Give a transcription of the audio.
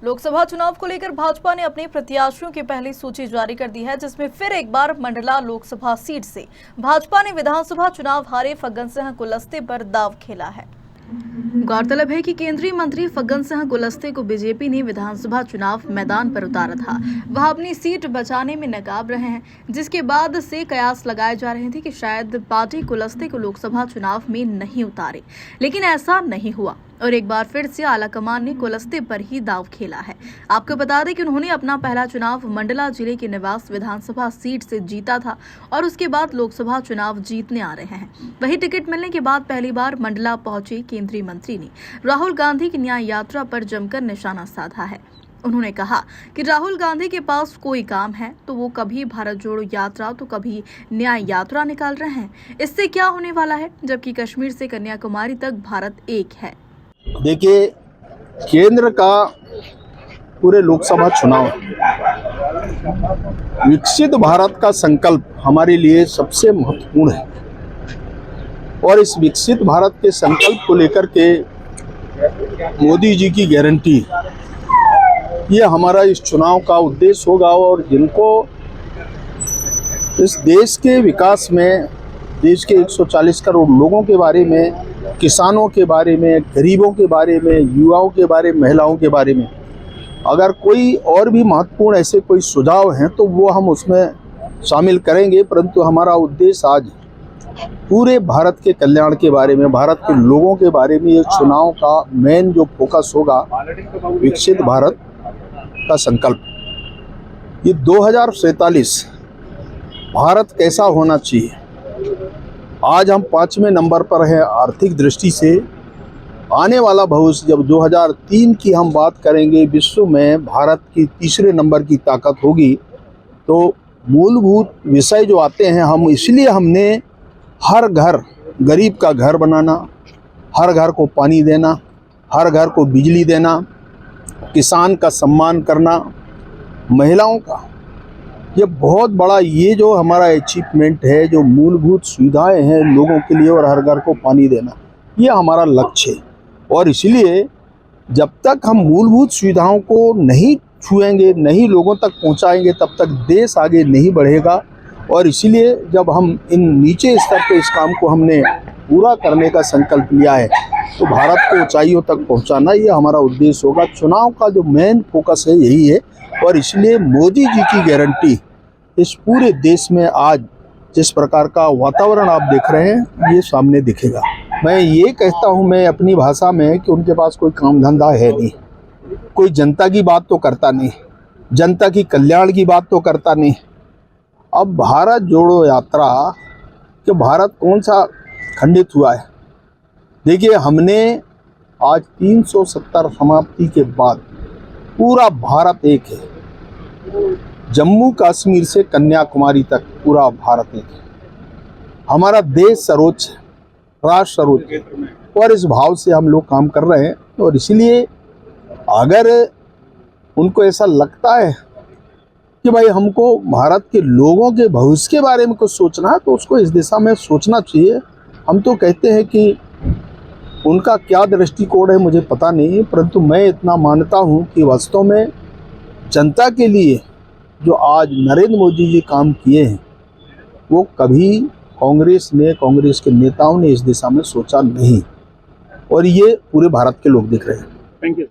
लोकसभा चुनाव को लेकर भाजपा ने अपने प्रत्याशियों की पहली सूची जारी कर दी है, जिसमें फिर एक बार मंडला लोकसभा सीट से भाजपा ने विधानसभा चुनाव हारे फग्गन सिंह कुलस्ते पर दांव खेला है। गौरतलब है कि केंद्रीय मंत्री फग्गन सिंह कुलस्ते को बीजेपी ने विधानसभा चुनाव मैदान पर उतारा था। वह अपनी सीट बचाने में नाकाम रहे हैं, जिसके बाद से कयास लगाए जा रहे थे कि शायद पार्टी कुलस्ते को लोकसभा चुनाव में नहीं उतारे, लेकिन ऐसा नहीं हुआ और एक बार फिर से आलाकमान ने कुलस्ते पर ही दांव खेला है। आपको बता दें कि उन्होंने अपना पहला चुनाव मंडला जिले के निवास विधानसभा सीट से जीता था और उसके बाद लोकसभा चुनाव जीतने आ रहे हैं। वही टिकट मिलने के बाद पहली बार मंडला पहुंचे केंद्रीय मंत्री ने राहुल गांधी की न्याय यात्रा पर जमकर निशाना साधा है। उन्होंने कहा कि राहुल गांधी के पास कोई काम है तो वो कभी भारत जोड़ो यात्रा तो कभी न्याय यात्रा निकाल रहे हैं। इससे क्या होने वाला है, जबकि कश्मीर से कन्याकुमारी तक भारत एक है। देखिए, केंद्र का पूरे लोकसभा चुनाव विकसित भारत का संकल्प हमारे लिए सबसे महत्वपूर्ण है और इस विकसित भारत के संकल्प को लेकर के मोदी जी की गारंटी, ये हमारा इस चुनाव का उद्देश्य होगा। और जिनको इस देश के विकास में, देश के 140 करोड़ लोगों के बारे में, किसानों के बारे में, गरीबों के बारे में, युवाओं के बारे में, महिलाओं के बारे में अगर कोई और भी महत्वपूर्ण ऐसे कोई सुझाव हैं तो वो हम उसमें शामिल करेंगे। परंतु हमारा उद्देश्य आज पूरे भारत के कल्याण के बारे में, भारत के लोगों के बारे में ये चुनाव का मेन जो फोकस होगा, विकसित भारत का संकल्प। ये 2047 भारत कैसा होना चाहिए, आज हम 5वें नंबर पर हैं आर्थिक दृष्टि से। आने वाला भविष्य जब 2003 की हम बात करेंगे, विश्व में भारत की तीसरे नंबर की ताकत होगी। तो मूलभूत विषय जो आते हैं, हम इसलिए हमने हर घर, गरीब का घर बनाना, हर घर को पानी देना, हर घर को बिजली देना, किसान का सम्मान करना, महिलाओं का, ये बहुत बड़ा, ये जो हमारा अचीवमेंट है, जो मूलभूत सुविधाएं हैं लोगों के लिए और हर घर को पानी देना, ये हमारा लक्ष्य है। और इसलिए जब तक हम मूलभूत सुविधाओं को नहीं छुएंगे, नहीं लोगों तक पहुंचाएंगे, तब तक देश आगे नहीं बढ़ेगा। और इसीलिए जब हम इन नीचे स्तर पे इस काम को हमने पूरा करने का संकल्प लिया है तो भारत को ऊंचाइयों तक पहुंचाना, ये हमारा उद्देश्य होगा। चुनाव का जो मेन फोकस है यही है और इसलिए मोदी जी की गारंटी इस पूरे देश में आज जिस प्रकार का वातावरण आप देख रहे हैं, ये सामने दिखेगा। मैं ये कहता हूँ मैं अपनी भाषा में कि उनके पास कोई काम धंधा है नहीं, कोई जनता की बात तो करता नहीं, जनता की कल्याण की बात तो करता नहीं। अब भारत जोड़ो यात्रा कि भारत कौन सा खंडित हुआ है। देखिए, हमने आज 370 समाप्ति के बाद पूरा भारत एक है, जम्मू कश्मीर से कन्याकुमारी तक पूरा भारत एक है। हमारा देश सर्वोच्च है, राष्ट्र सर्वोच्च है और इस भाव से हम लोग काम कर रहे हैं। और इसलिए अगर उनको ऐसा लगता है कि भाई हमको भारत के लोगों के भविष्य के बारे में कुछ सोचना है तो उसको इस दिशा में सोचना चाहिए। हम तो कहते हैं कि उनका क्या दृष्टिकोण है मुझे पता नहीं, परंतु मैं इतना मानता हूं कि वास्तव में जनता के लिए जो आज नरेंद्र मोदी जी काम किए हैं वो कभी कांग्रेस के नेताओं ने इस दिशा में सोचा नहीं और ये पूरे भारत के लोग दिख रहे हैं। Thank you.